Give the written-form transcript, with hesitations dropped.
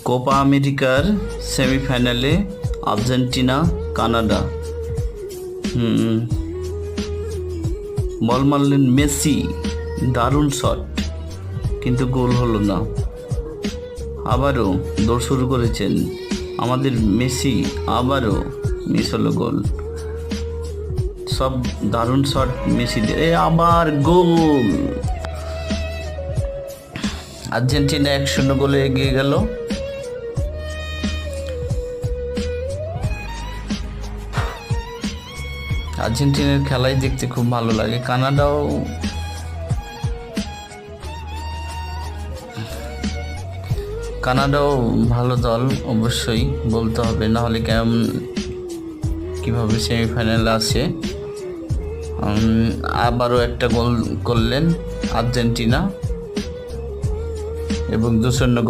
Copa আমেরিকার সেমিফাইনালে Argentina Canada. বল মারলেন মেসি, দারুণ শট, কিন্তু গোল হলো না। আবারও দৌড় শুরু করেছেন আমাদের মেসি, আবারও মিস হলো গোল। সব দারুণ শট মেসিদের, আবার গোল। আর্জেন্টিনা 1-0 গোলে এগিয়ে গেল। আর্জেন্টিনার খেলাই দেখতে খুব ভালো লাগে। কানাডাও ভালো দল, অবশ্যই বলতে হবে, না হলে কিভাবে সেমিফাইনালে আসে। আবারও একটা গোল করলেন আর্জেন্টিনা এবং 2-0